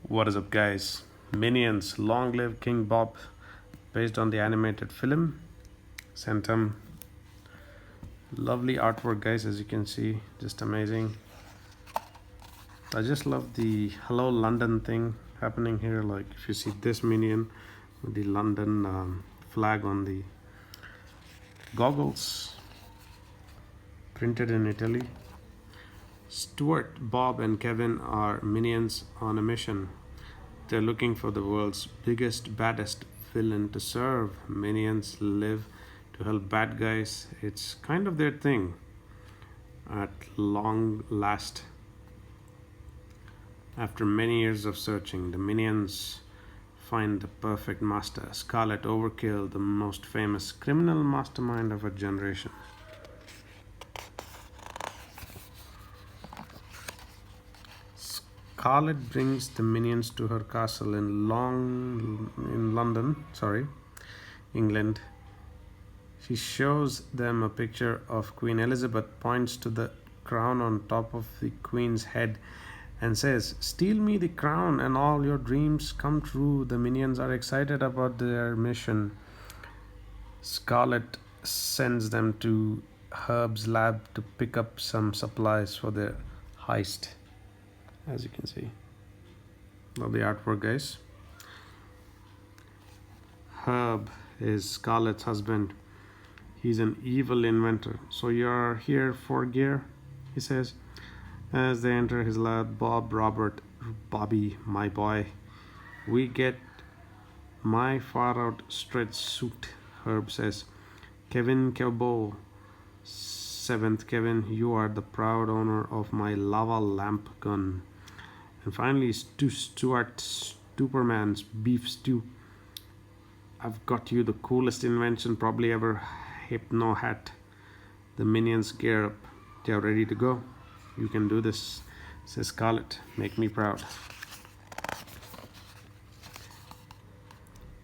What is up, guys? Minions, long live King Bob, based on the animated film. Centum. Lovely artwork, guys, as you can see, just amazing. I just love the Hello London thing happening here. Like, if you see this minion with the London flag on the goggles, printed in Italy. Stuart, Bob, and Kevin are minions on a mission. They're looking for the world's biggest, baddest villain to serve. Minions live to help bad guys. It's kind of their thing at long last. After many years of searching, the minions find the perfect master, Scarlet Overkill, the most famous criminal mastermind of a generation. Scarlet brings the minions to her castle in London, England. She shows them a picture of Queen Elizabeth, points to the crown on top of the Queen's head, and says, "Steal me the crown and all your dreams come true." The minions are excited about their mission. Scarlet sends them to Herb's lab to pick up some supplies for their heist. As you can see, love the artwork, guys. Herb is Scarlet's husband. He's an evil inventor. "So you're here for gear?" he says. As they enter his lab, Bobby, my boy, "We get my far-out stretch suit," Herb says. "Kevin Kelbo, seventh Kevin, you are the proud owner of my lava lamp gun." And finally, Stuart, Superman's beef stew. "I've got you the coolest invention probably ever, Hypno Hat." The minions gear up. They're ready to go. "You can do this," says Scarlet. "Make me proud."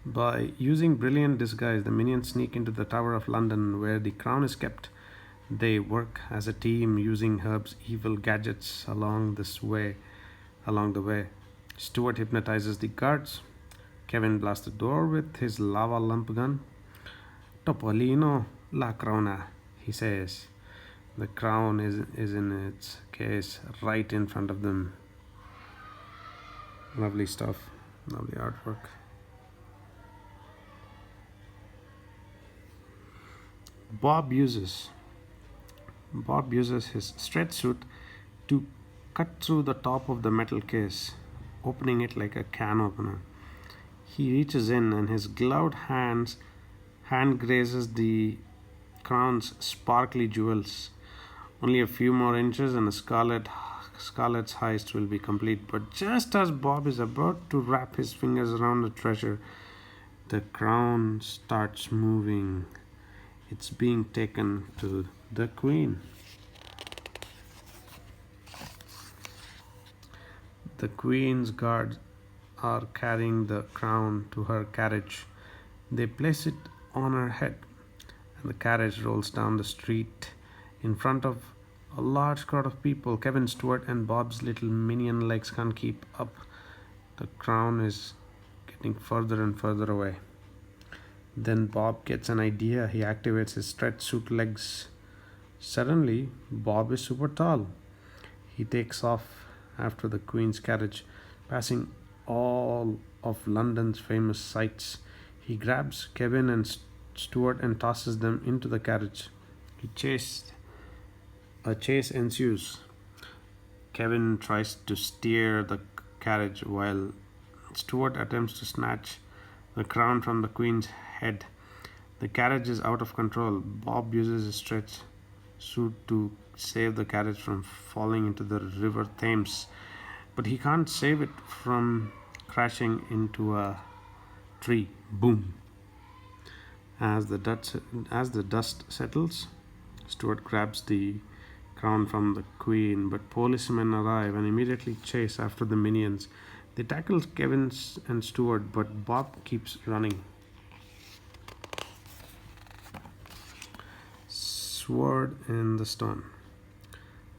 By using brilliant disguise, the minions sneak into the Tower of London where the crown is kept. They work as a team using Herb's evil gadgets along the way. Stuart hypnotizes the guards. Kevin blasts the door with his lava lamp gun. "Topolino la crona," he says. The crown is in its case right in front of them. Lovely stuff. Lovely artwork. Bob uses his stretch suit to cut through the top of the metal case, opening it like a can opener. He reaches in and his gloved hand grazes the crown's sparkly jewels. Only a few more inches and Scarlet's heist will be complete. But just as Bob is about to wrap his fingers around the treasure, the crown starts moving. It's being taken to the Queen. The Queen's guards are carrying the crown to her carriage. They place it on her head, and the carriage rolls down the street in front of a large crowd of people. Kevin, Stuart, and Bob's little minion legs can't keep up. The crown is getting further and further away. Then Bob gets an idea. He activates his stretch suit legs. Suddenly, Bob is super tall. He takes off after the Queen's carriage, passing all of London's famous sights. He grabs Kevin and Stuart and tosses them into the carriage. A chase ensues. Kevin tries to steer the carriage while Stuart attempts to snatch the crown from the Queen's head. The carriage is out of control. Bob uses his stretch suit to save the carriage from falling into the River Thames, but he can't save it from crashing into a tree. Boom! As the dust settles, Stuart grabs the crown from the Queen, but policemen arrive and immediately chase after the minions. They tackle Kevin and Stuart, but Bob keeps running. Sword in the Stone.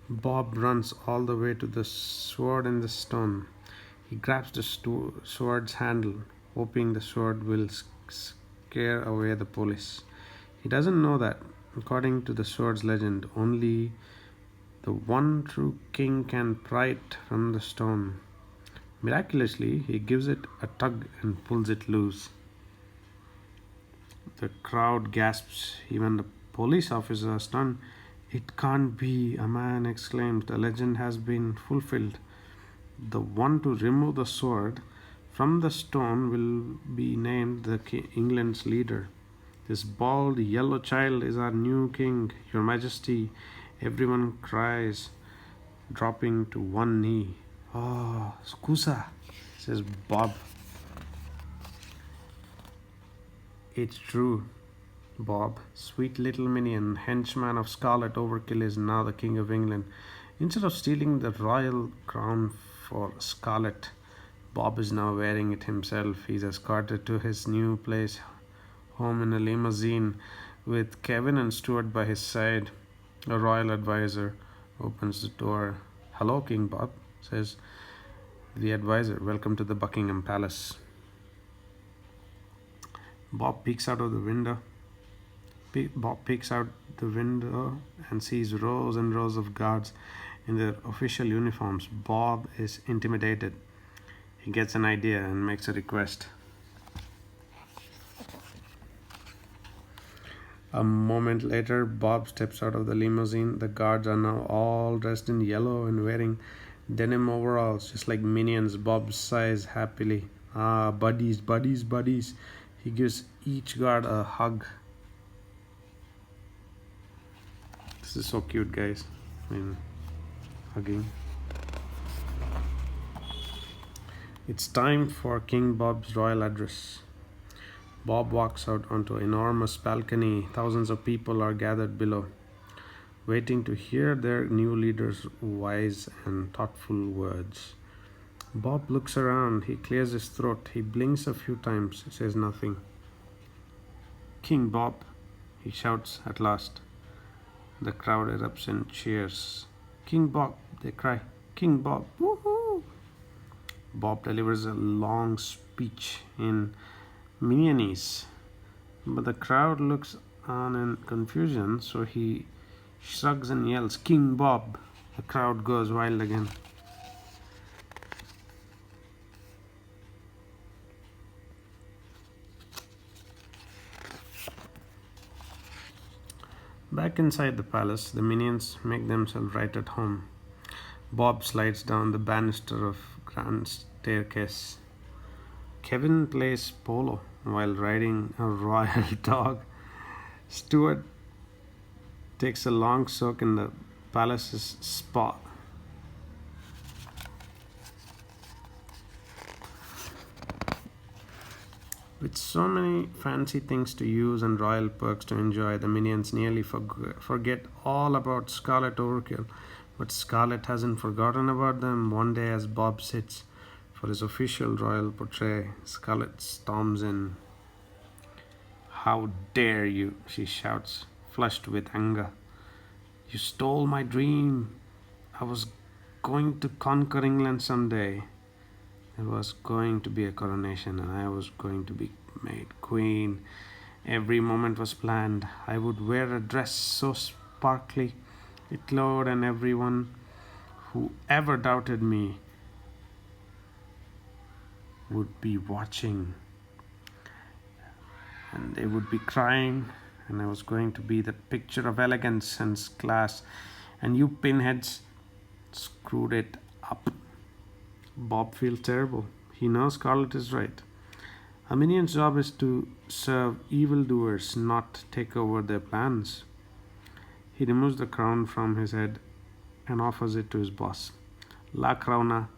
Bob runs all the way to the Sword in the Stone. He grabs the sword's handle, hoping the sword will scare away the police. He doesn't know that, according to the sword's legend, only the one true king can pry it from the stone. Miraculously, he gives it a tug and pulls it loose. The crowd gasps. Even the police officer is stunned. It can't be, a man exclaims. The legend has been fulfilled. The one to remove the sword from the stone will be named the England's leader. This bald yellow child is our new king, Your Majesty. Everyone cries, dropping to one knee. Oh, scusa, says Bob. It's true, Bob. Sweet little minion, henchman of Scarlet Overkill, is now the King of England. Instead of stealing the royal crown for Scarlet, Bob is now wearing it himself. He's escorted to his new place, home in a limousine, with Kevin and Stuart by his side. A royal advisor opens the door. Hello, King Bob, says the advisor. Welcome to the Buckingham Palace. Bob peeks out the window and sees rows and rows of guards in their official uniforms. Bob is intimidated. He gets an idea and makes a request. A moment later, Bob steps out of the limousine. The guards are now all dressed in yellow and wearing denim overalls, just like minions. Bob sighs happily. Ah, buddies, buddies, buddies. He gives each guard a hug. This is so cute, guys. I mean, hugging. It's time for King Bob's royal address. Bob walks out onto an enormous balcony. Thousands of people are gathered below, waiting to hear their new leader's wise and thoughtful words. Bob looks around. He clears his throat. He blinks a few times, says nothing. King Bob, he shouts at last. The crowd erupts in cheers. King Bob, they cry. King Bob, woohoo! Bob delivers a long speech in Minionese, but the crowd looks on in confusion, so he shrugs and yells, King Bob. The crowd goes wild again. Back inside the palace, the minions make themselves right at home. Bob slides down the banister of grand staircase. Kevin plays polo while riding a royal dog. Stuart takes a long soak in the palace's spa. With so many fancy things to use and royal perks to enjoy, the minions nearly forget all about Scarlet Overkill. But Scarlet hasn't forgotten about them. One day, as Bob sits for his official royal portrait, Scarlet storms in. How dare you, she shouts, flushed with anger. You stole my dream. I was going to conquer England someday. There was going to be a coronation and I was going to be made queen. Every moment was planned. I would wear a dress so sparkly it glowed, and everyone who ever doubted me would be watching. And they would be crying, and I was going to be the picture of elegance and class, and you pinheads screwed it up. Bob feels terrible. He knows Scarlet is right. A minion's job is to serve evildoers, not take over their plans. He removes the crown from his head and offers it to his boss. La Crown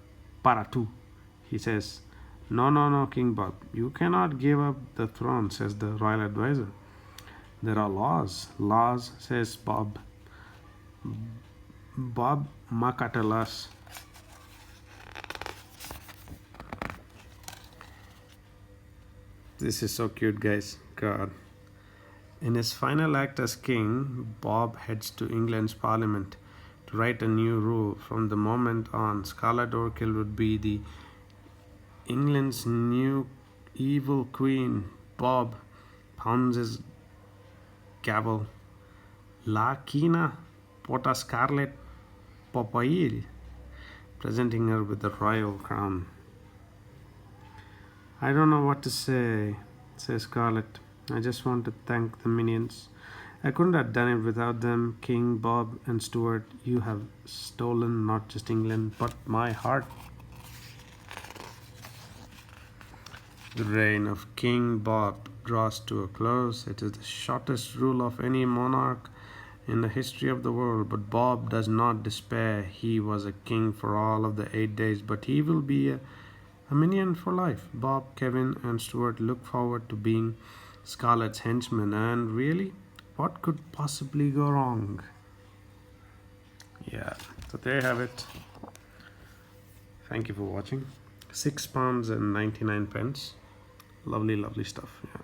para tu, he says. No, no, no, King Bob. You cannot give up the throne, says the royal advisor. There are laws. Laws, says Bob. Bob Makatalas. This is so cute, guys. God. In his final act as king, Bob heads to England's parliament to write a new rule. From the moment on, Scarlet Overkill would be the England's new evil queen, Bob, pounds his gavel. La Quina porta Scarlet Popail, presenting her with the royal crown. I don't know what to say, says Scarlet. I just want to thank the minions. I couldn't have done it without them. King, Bob, and Stuart, you have stolen not just England, but my heart. The reign of King Bob draws to a close. It is the shortest rule of any monarch in the history of the world. But Bob does not despair. He was a king for all of the 8 days, but he will be a minion for life. Bob, Kevin, and Stuart look forward to being Scarlet's henchmen. And really, what could possibly go wrong? Yeah, so there you have it. Thank you for watching. £6.99. Lovely, lovely stuff. Yeah.